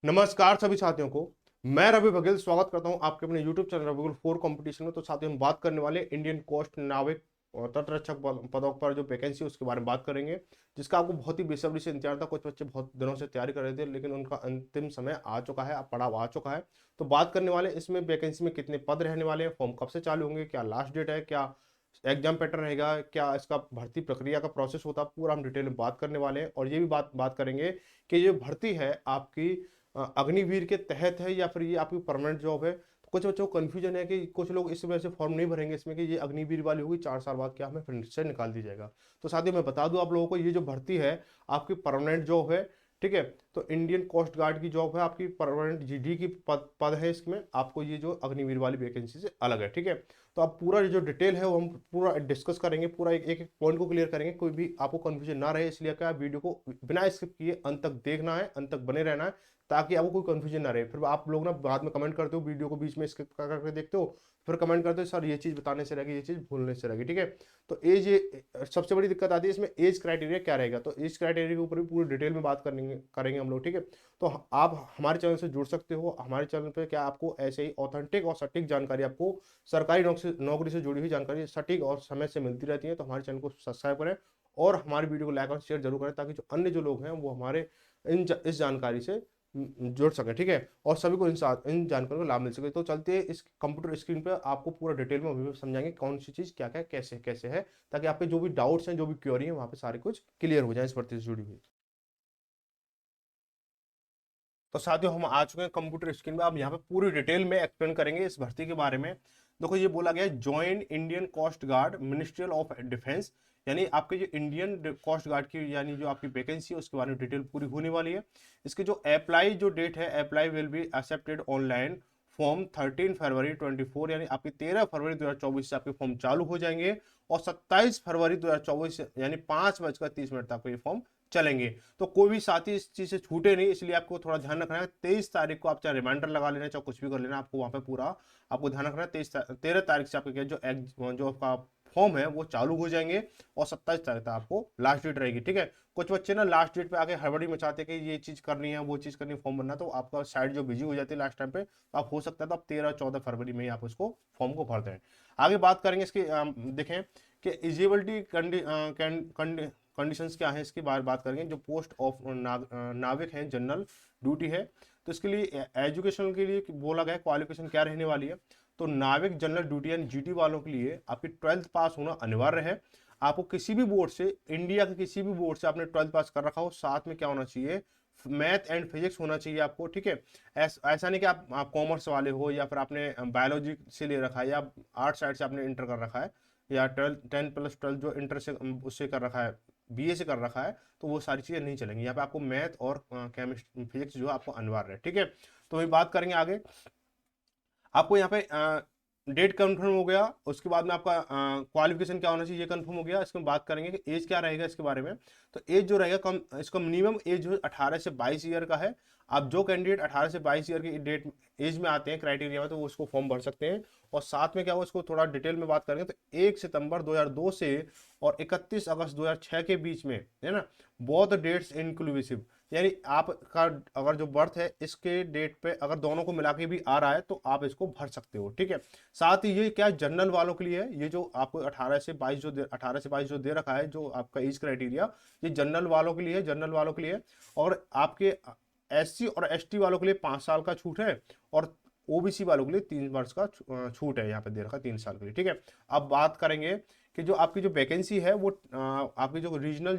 नमस्कार सभी साथियों को। मैं रवि बघेल स्वागत करता हूं आपके अपने YouTube channel Ravi Baghel 4 competition में। तो साथियों हम बात करने वाले इंडियन कोस्ट नाविक और तटरक्षक पदों पर जो वैकेंसी है उसके बारे में बात करेंगे, जिसका आपको बहुत ही बेसब्री से इंतजार था। कुछ बच्चे बहुत दिनों से तैयारी कर रहे थे, लेकिन उनका अंतिम समय आ चुका है, अब पड़ाव आ चुका है। तो बात करने वाले इसमें वैकेंसी में कितने पद रहने वाले हैं, फॉर्म कब से चालू होंगे, क्या लास्ट डेट है, क्या एग्जाम पैटर्न रहेगा, क्या इसका भर्ती प्रक्रिया का प्रोसेस होता है, पूरा हम डिटेल में बात करने वाले हैं। और ये भी बात बात करेंगे कि ये भर्ती है आपकी अग्निवीर के तहत है या फिर ये आपकी परमानेंट जॉब है। तो कुछ बच्चों को कंफ्यूजन है कि कुछ लोग इस वजह से फॉर्म नहीं भरेंगे इसमें कि ये अग्निवीर वाली होगी, 4 साल बाद क्या हमें फिर से निकाल दिया जाएगा। तो साथियों मैं बता दूं आप लोगों को, ये जो भर्ती है आपकी परमानेंट जॉब है। ठीक है, तो इंडियन कोस्ट गार्ड की जॉब है, आपकी परमानेंट जीडी की पद है इसमें। आपको ये जो अग्निवीर वाली वैकेंसी से अलग है। ठीक है, तो आप पूरा जो डिटेल है वो हम पूरा डिस्कस करेंगे, पूरा एक एक पॉइंट को क्लियर करेंगे, कोई भी आपको कंफ्यूजन ना रहे। इसलिए क्या वीडियो को बिना स्किप किए अंत तक देखना है, अंत तक बने रहना है, ताकि आपको कोई कंफ्यूजन ना रहे। फिर आप लोग ना बाद में कमेंट करते हो, वीडियो को बीच में स्किप करके देखते हो, फिर कमेंट करते हो सर ये चीज बताने से रहेगी, ये चीज भूलने से रहेगी। ठीक है, तो एज ये सबसे बड़ी दिक्कत आती है इसमें, एज क्राइटेरिया क्या रहेगा। तो एज क्राइटेरिया के ऊपर भी पूरी डिटेल में बात करेंगे हम लोग। ठीक है, तो आप हमारे चैनल से जुड़ सकते हो। हमारे चैनल पे क्या आपको ऐसे ही ऑथेंटिक और सटीक जानकारी, आपको सरकारी नौकरी से जुड़ी हुई जानकारी सटीक और समय से मिलती रहती है। तो हमारे चैनल को सब्सक्राइब करें और हमारी वीडियो को लाइक और शेयर जरूर करें, ताकि जो अन्य जो लोग हैं वो हमारे इस जानकारी से जुड़ सके। ठीक है, और सभी को इन जानकारी का लाभ मिल सके। तो चलते हैं इस कंप्यूटर स्क्रीन पर, आपको पूरा डिटेल में अभी समझाएंगे कौन सी चीज क्या क्या कैसे कैसे है, ताकि आपके जो भी डाउट्स हैं, जो भी क्वेरी है, वहां पे सारे कुछ क्लियर हो जाए इस भर्ती से जुड़ी हुई। तो साथियों हम आ चुके हैं कंप्यूटर स्क्रीन में। अब यहाँ पे पूरी डिटेल में एक्सप्लेन करेंगे इस भर्ती के बारे में। देखो ये बोला गया है join Indian coast guard ministerial of defence, यानी आपके जो इंडियन कोस्ट गार्ड की यानी जो आपकी वैकेंसी है उसके बारे में डिटेल पूरी होने वाली है। इसकी जो अप्लाई जो डेट है, apply will be accepted online form 13 फरवरी 24, यानी आपकी 13 फरवरी 2024 से आपके फॉर्म चालू हो जाएंगे। और 27 फरवरी 2024 यानी 5:30 तक ये फॉर्म चलेंगे। तो कोई भी साथी इस चीज से छूटे नहीं, इसलिए आपको थोड़ा ध्यान रखना है। 23 तारीख को आप चाहे रिमाइंडर लगा लेना, चाहे कुछ भी कर लेना, आपको वहां पे पूरा आपको ध्यान रखना है। 13 तारीख से आपके जो आपका फॉर्म है वो चालू हो जाएंगे, और 27 तारीख तक आपको लास्ट डेट रहेगी। ठीक है, कुछ बच्चे ना लास्ट डेट पे आके हड़बड़ी मचाते कि ये चीज करनी है, वो चीज करनी है, फॉर्म भरना, तो आपका साइड जो बिजी हो जाती है लास्ट टाइम पे, तो आप हो सकता है तो आप 13-14 फरवरी में ही आप उसको फॉर्म को भर दें। आगे बात करेंगे इसकी, देखें कि एलिजिबिलिटी कंडीशंस क्या है, इसके बारे बात करेंगे। जो पोस्ट ऑफ नाविक है, जनरल ड्यूटी है, तो इसके लिए एजुकेशन के लिए बोला गया क्वालिफिकेशन क्या रहने वाली है। तो नाविक जनरल ड्यूटी यानी जीटी वालों के लिए आपकी 12th पास होना अनिवार्य है। आपको किसी भी बोर्ड से, इंडिया के किसी भी बोर्ड से आपने 12th पास कर रखा हो, साथ में क्या होना चाहिए, मैथ एंड फिजिक्स होना चाहिए आपको। ठीक है, ऐसा नहीं कि आप कॉमर्स वाले हो या फिर आपने बायोलॉजी से ले रखा है, या आर्ट साइड से आपने इंटर कर रखा है, या 10+12 जो इंटर से उससे कर रखा है, बीए से कर रखा है, तो वो सारी चीजें नहीं चलेंगी। यहाँ पे आपको मैथ और केमिस्ट्री फिजिक्स जो है आपको अनिवार्य है। ठीक है, तो वही बात करेंगे आगे। आपको यहाँ पे डेट कंफर्म हो गया, उसके बाद में आपका क्वालिफिकेशन क्या होना चाहिए ये कंफर्म हो गया। इसके बाद बात करेंगे कि एज क्या रहेगा इसके बारे में। तो एज जो रहेगा कम, इसका मिनिमम एज जो 18 से 22 ईयर का है। आप जो कैंडिडेट 18 से 22 ईयर की डेट एज में आते हैं क्राइटेरिया में, तो वो उसको फॉर्म भर सकते हैं। और साथ में क्या हो, इसको थोड़ा डिटेल में बात करेंगे, तो 1 सितंबर 2002 से और 31 अगस्त 2006 के बीच में, है ना, बोथ डेट्स इंक्लूसिव, यानी आपका अगर जो बर्थ है इसके डेट पे अगर दोनों को मिला के भी आ रहा है तो आप इसको भर सकते हो। ठीक है, साथ ही ये क्या जनरल वालों के लिए है, ये जो आपको 18 से 22 जो दे रखा है, जो आपका एज क्राइटेरिया, ये जनरल वालों के लिए है, जनरल वालों के लिए। और आपके एससी और एसटी वालों के लिए 5 साल का छूट है, और ओबीसी वालों के लिए 3 वर्ष का छूट है, यहाँ पे दे रखा है 3 साल के लिए। ठीक है, अब बात करेंगे कि जो आपकी जो वैकेंसी है वो आपकी जो रीजनल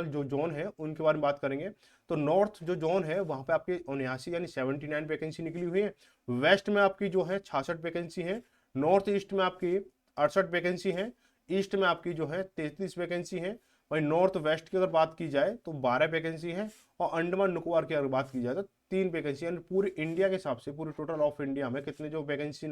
जो जोन है उनके बारे में बात करेंगे। तो नॉर्थ जो जोन है वहां पे आपकी 79 यानी 79 वैकेंसी निकली हुई है। वेस्ट में आपकी जो है 66 वैकेंसी है। नॉर्थ ईस्ट में आपकी 68 वैकेंसी है। ईस्ट में आपकी जो है 33 वैकेंसी है। वही नॉर्थ वेस्ट की अगर बात की जाए तो 12 वैकेंसी है। और अंडमान निकोबार की अगर बात की जाए तो 3 वैकेंसी, यानी पूरी इंडिया के हिसाब से, पूरी टोटल ऑफ इंडिया में कितने जो वैकेंसी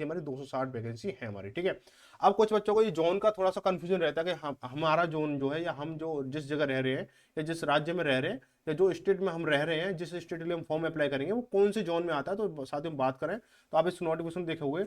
हमारी 260 वैकेंसी है हमारी। ठीक है, अब कुछ बच्चों को ये जोन का थोड़ा सा कंफ्यूजन रहता है कि हमारा जोन जो है, या हम जो जिस जगह रह रहे हैं, या जिस राज्य में रह रहे हैं, या जो स्टेट में हम रह रहे हैं, जिस स्टेट के लिए हम फॉर्म अप्लाई करेंगे वो कौन से जोन में आता है। तो साथ में बात करें तो आप इस नोटिफिकेशन देखे हुए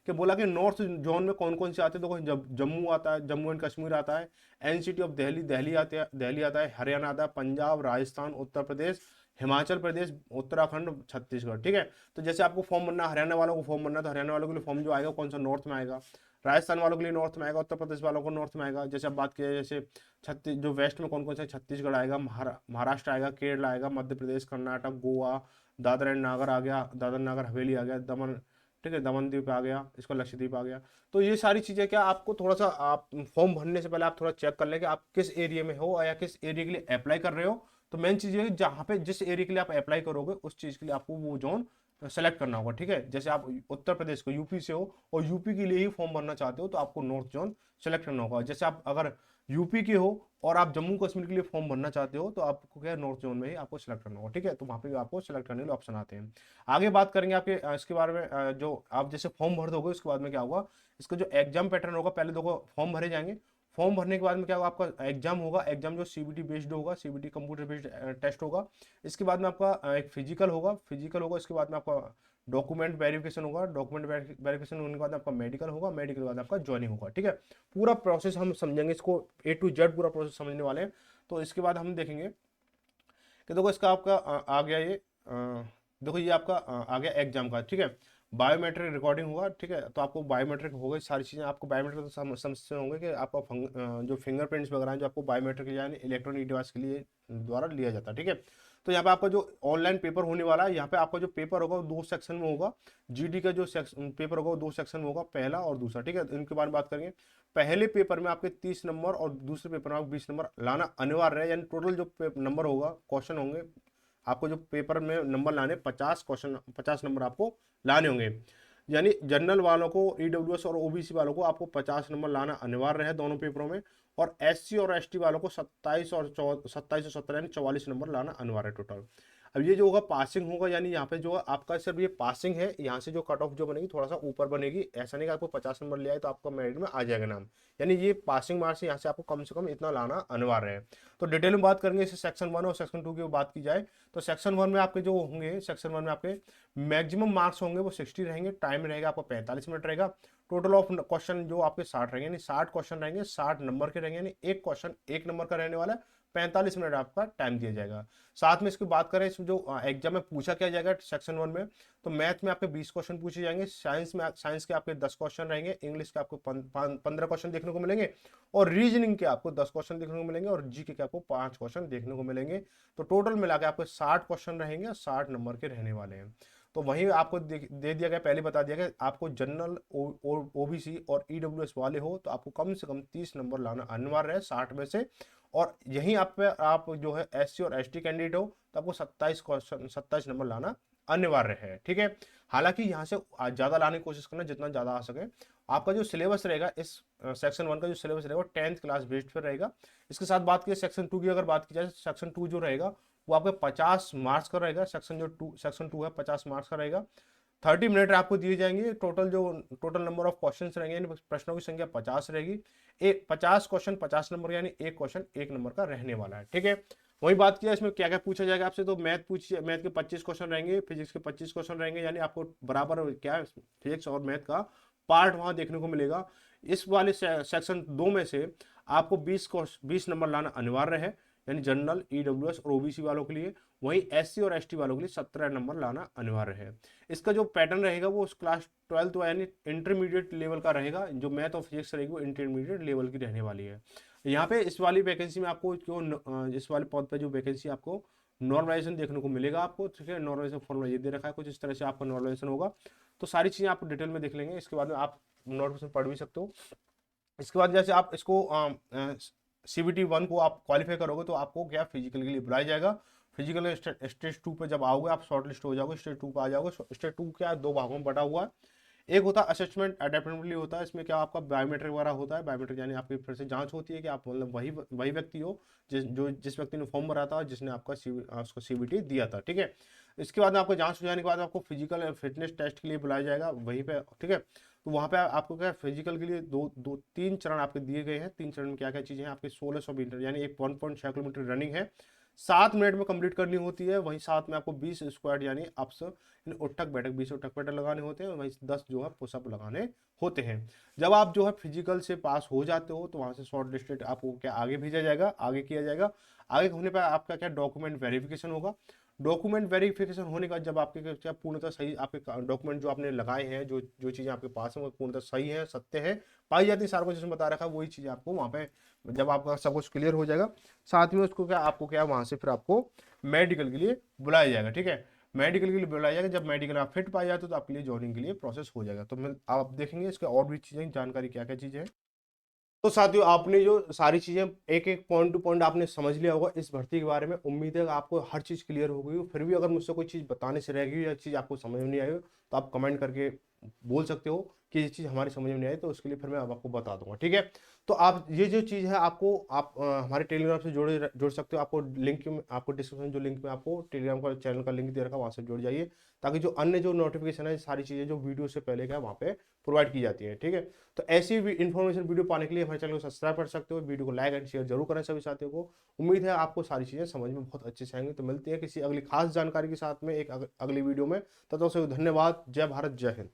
कि बोला कि नॉर्थ जोन में कौन कौन से आते हैं। देखो जम्मू आता है, जम्मू एंड कश्मीर आता है, एनसीटी ऑफ दिल्ली दिल्ली आते हैं, दिल्ली आता है, हरियाणा आता है, पंजाब, राजस्थान, उत्तर प्रदेश, हिमाचल प्रदेश, उत्तराखंड, छत्तीसगढ़। ठीक है, तो जैसे आपको फॉर्म भरना है, हरियाणा वालों को फॉर्म भरना है, तो हरियाणा वालों के लिए फॉर्म जो आएगा कौन सा, नॉर्थ में आएगा। राजस्थान वालों के लिए नॉर्थ में आएगा, उत्तर प्रदेश वालों को नॉर्थ में आएगा। जैसे अब बात किया जैसे छत्तीस जो वेस्ट में कौन कौन से, छत्तीसगढ़ आएगा, महाराष्ट्र आएगा, केरल आएगा, मध्य प्रदेश, कर्नाटक, गोवा, दादरा एंड नागर आ गया, दादरा नागर हवेली आ गया, दमन, ठीक है, दमन द्वीप आ गया, इसका लक्षद्वीप आ गया। तो ये सारी चीज़ें क्या आपको थोड़ा सा, आप फॉर्म भरने से पहले आप थोड़ा चेक कर लें कि आप किस एरिया में हो या किस एरिया के लिए अप्लाई कर रहे हो। तो मेन चीज़ ये है जहाँ पे जिस एरिया के लिए आप अप्लाई करोगे उस चीज़ के लिए आपको वो जोन सेलेक्ट करना होगा। ठीक है, जैसे आप उत्तर प्रदेश को, यूपी से हो और यूपी के लिए ही फॉर्म भरना चाहते हो तो आपको नॉर्थ जोन सेलेक्ट करना होगा। जैसे आप अगर यूपी के हो और आप जम्मू कश्मीर के लिए फॉर्म भरना चाहते हो तो आपको क्या है, नॉर्थ जोन में ही आपको सेलेक्ट करना होगा। ठीक है, तो वहाँ पे आपको सेलेक्ट करने के लिए ऑप्शन आते हैं। आगे बात करेंगे आपके इसके बारे में, जो आप जैसे फॉर्म भर दोगे उसके बाद में क्या होगा, इसका जो एग्जाम पैटर्न होगा, पहले देखो फॉर्म भरे जाएंगे, फॉर्म भरने के बाद में क्या होगा, आपका एग्जाम होगा, एग्जाम जो सीबीटी बेस्ड होगा, सीबीटी कंप्यूटर बेस्ड टेस्ट होगा। इसके बाद में आपका एक फिजिकल होगा, इसके बाद में आपका डॉक्यूमेंट वेरिफिकेशन होगा, डॉक्यूमेंट वेरिफिकेशन होने के बाद आपका मेडिकल होगा, मेडिकल के बाद आपका ज्वाइनिंग होगा। ठीक है, पूरा प्रोसेस हम समझेंगे, इसको A to Z पूरा प्रोसेस समझने वाले हैं। तो इसके बाद हम देखेंगे कि देखो इसका आपका आ गया ये, देखो ये आपका आ गया एग्जाम का। ठीक है, बायोमेट्रिक रिकॉर्डिंग होगा। ठीक है, तो आपको बायोमेट्रिक होगा, सारी चीज़ें आपको बायोमेट्रिक तो समझते होंगे कि आपका जो फिंगरप्रिंट्स वगैरह हैं जो आपको बायोमेट्रिक यानी इलेक्ट्रॉनिक डिवाइस के लिए द्वारा लिया जाता है। ठीक है, तो यहाँ पे आपका जो ऑनलाइन पेपर होने वाला है, यहाँ पे आपका जो पेपर होगा वो 2 सेक्शन में होगा। जीडी का जो पेपर होगा वो 2 सेक्शन में होगा, पहला और दूसरा। ठीक है, इनके बारे में बात करेंगे। पहले पेपर में आपके 30 नंबर और दूसरे पेपर में आपको 20 नंबर लाना अनिवार्य है, यानी टोटल जो नंबर होगा, क्वेश्चन होंगे, आपको जो पेपर में नंबर लाने 50 क्वेश्चन, 50 नंबर आपको लाने होंगे। यानी जनरल वालों को, ईडब्ल्यूएस और ओबीसी वालों को आपको 50 नंबर लाना अनिवार्य है दोनों पेपरों में, और एससी और एसटी वालों को 27 और 17 यानी 44 नंबर लाना अनिवार्य है टोटल। अब ये जो होगा पासिंग होगा, यानी यहाँ पे जो आपका सिर्फ ये पासिंग है, यहाँ से जो कट ऑफ जो बनेगी थोड़ा सा ऊपर बनेगी। ऐसा नहीं कि आपको 50 नंबर ले आए तो आपका मेरिट में आ जाएगा नाम, यानी ये पासिंग मार्क्स यहाँ से आपको कम से कम इतना लाना अनिवार्य है। तो डिटेल में बात करेंगे, इसे सेक्शन 1 और सेक्शन 2 की बात की जाए तो सेक्शन 1 में आपके जो होंगे, सेक्शन 1 में आपके मैक्सिमम मार्क्स होंगे वो 60 रहेंगे, टाइम रहेगा आपको 45 मिनट रहेगा। टोटल ऑफ क्वेश्चन जो आपके 60 रहेंगे, यानी 60 क्वेश्चन रहेंगे, 60 नंबर के रहेंगे, यानी एक क्वेश्चन 1 नंबर का रहने वाला है। 45 मिनट आपका टाइम दिया जाएगा। साथ में इसकी बात करें, इसमें जो एग्जाम में पूछा क्या जाएगा सेक्शन 1 में, तो मैथ में आपके 20 क्वेश्चन पूछे जाएंगे, साइंस के आपके 10 क्वेश्चन रहेंगे, इंग्लिश के आपको 15 क्वेश्चन देखने को मिलेंगे, और रीजनिंग के आपको 10 क्वेश्चन देखने को मिलेंगे, और जीके के आपको 5 क्वेश्चन देखने को मिलेंगे। तो टोटल मिला के आपको 60 क्वेश्चन रहेंगे और 60 नंबर के रहने वाले हैं। तो वहीं आपको दे दिया गया, पहले बता दिया गया, आपको जनरल ओबीसी और ईडब्ल्यूएस वाले हो तो आपको कम से कम 30 नंबर लाना अनिवार्य है 60 में से। और यहीं आप जो है एससी और एसटी कैंडिडेट हो तो आपको 27 नंबर लाना अनिवार्य है। ठीक है, हालांकि यहाँ से ज्यादा लाने की कोशिश करना जितना ज्यादा आ सके। आपका जो सिलेबस रहेगा इस सेक्शन 1 का जो सिलेबस रहेगा 10th क्लास बेस्ड पर रहेगा। इसके साथ बात की सेक्शन 2 की अगर बात की जाए, सेक्शन 2 जो रहेगा वो आपके 50 मार्क्स का रहेगा। सेक्शन 2 है 50 मार्क्स का रहेगा। 30 मिनट आपको दिए जाएंगे। टोटल नंबर ऑफ क्वेश्चन रहेंगे, यानी प्रश्नों की संख्या 50 रहेगी। 50 क्वेश्चन 50 नंबर, यानी एक क्वेश्चन 1 नंबर का रहने वाला है। ठीक है, वही बात किया इसमें क्या क्या पूछा जाएगा आपसे, तो मैथ के 25 क्वेश्चन रहेंगे, फिजिक्स के 25 क्वेश्चन रहेंगे, यानी आपको बराबर क्या फिजिक्स और मैथ का पार्ट वहां देखने को मिलेगा। इस वाले सेक्शन 2 में से आपको 20 नंबर लाना अनिवार्य है, यानी जनरल, ईडब्ल्यूएस और ओबीसी वालों के लिए। वहीं एससी और एसटी वालों के लिए 17 नंबर लाना अनिवार्य है। इसका जो पैटर्न रहेगा वो क्लास 12 यानी इंटरमीडिएट लेवल का रहेगा। जो मैथ और फिजिक्स रहेगी वो इंटरमीडिएट लेवल की रहने वाली है। यहाँ पे इस वाली वैकेंसी में आपको इस वाले पद पे जो वैकेंसी आपको नॉर्मलाइजेशन देखने को मिलेगा आपको। ठीक है, नॉर्मलाइजेशन फॉर्मूला ये दे रखा है, कुछ इस तरह से आपका नॉर्मलाइजेशन होगा। तो सारी चीजें आप डिटेल में देख लेंगे, इसके बाद में आप नोटिफिकेशन पढ़ भी सकते हो। इसके बाद जैसे आप इसको CBT 1 को आप क्वालिफाई करोगे तो आपको क्या फिजिकल के लिए बुलाया जाएगा। फिजिकल स्टेज 2 पे जब आओगे आप शॉर्ट लिस्ट हो जाओगे, स्टेज 2 पे आ जाओगे। स्टेज 2 क्या 2 भागों में बटा हुआ है। एक होता है असेसमेंट एडेप्टेबिलिटी होता है, इसमें क्या आपका बायोमेट्रिक वगैरह होता है। बायोमेट्रिक यानी आपकी फिर से जांच होती है कि आप मतलब वही व्यक्ति हो जिस व्यक्ति ने फॉर्म भरा था, जिसने आपका उसको CBT दिया था। ठीक है, इसके बाद आपको जांच हो जाने के बाद आपको फिजिकल फिटनेस टेस्ट के लिए बुलाया जाएगा वहीं पे। ठीक है, तो वहाँ पे आपको क्या फिजिकल के लिए 3 चरण आपके दिए गए हैं। 3 चरण में क्या क्या चीज़ें हैं आपके 1600 मीटर, यानी एक 1.6 किलोमीटर रनिंग है, 7 मिनट में कंप्लीट करनी होती है। वहीं साथ में आपको 20 स्क्वाट यानी अप्स उठक बैठक 20 उठक बैठक लगाने होते हैं, वहीं 10 जो है पुशअप लगाने होते हैं। जब आप जो है फिजिकल से पास हो जाते हो तो वहां से शॉर्ट लिस्टेड आपको क्या आगे भेजा जाएगा, आगे किया जाएगा। आगे होने पर आपका क्या डॉक्यूमेंट वेरिफिकेशन होगा। डॉक्यूमेंट वेरिफिकेशन होने के बाद जब आपके क्या पूर्णतः सही आपके डॉक्यूमेंट जो आपने लगाए हैं, जो जो चीज़ें आपके पास हैं वो पूर्णतः सही है, सत्य है, पाई जाती है, सारा कुछ जिसमें बता रखा है वही चीज़ें आपको वहाँ पे जब आपका सब कुछ क्लियर हो जाएगा, साथ में उसको क्या आपको क्या वहाँ से फिर आपको मेडिकल के लिए बुलाया जाएगा। ठीक है, मेडिकल के लिए बुलाया जाएगा। जब मेडिकल आप फिट पाए जाते हो तो आपके लिए जॉइनिंग के लिए प्रोसेस हो जाएगा। तो मैं आप देखेंगे इसके और भी चीज़ें जानकारी क्या क्या चीज़ें हैं। तो साथियों आपने जो सारी चीजें एक एक पॉइंट टू पॉइंट आपने समझ लिया होगा इस भर्ती के बारे में। उम्मीद है कि आपको हर चीज क्लियर हो गई हो। फिर भी अगर मुझसे कोई चीज बताने से रह गई या चीज आपको समझ में नहीं आई हो तो आप कमेंट करके बोल सकते हो कि ये चीज हमारी समझ में नहीं आई, तो उसके लिए फिर मैं अब आपको बता दूंगा। ठीक है, तो आप ये जो चीज है आपको आप हमारे टेलीग्राम से जुड़ सकते हो। आपको लिंक में आपको डिस्क्रिप्शन जो लिंक में आपको टेलीग्राम का चैनल का लिंक दे रखा है, वहां से जुड़ जाइए, ताकि जो अन्य जो नोटिफिकेशन है सारी चीजें जो वीडियो से पहले क्या वहाँ पे प्रोवाइड की जाती है। ठीक है, तो ऐसी भी इन्फॉर्मेशन वीडियो पाने के लिए हमारे चैनल को सब्सक्राइब कर सकते हो। वीडियो को लाइक एंड शेयर जरूर करें सभी साथियों को। उम्मीद है आपको सारी चीजें समझ में बहुत अच्छे से आएंगी। तो मिलती है किसी अगली खास जानकारी के साथ में एक अगली वीडियो में। तब तक धन्यवाद। जय भारत, जय हिंद।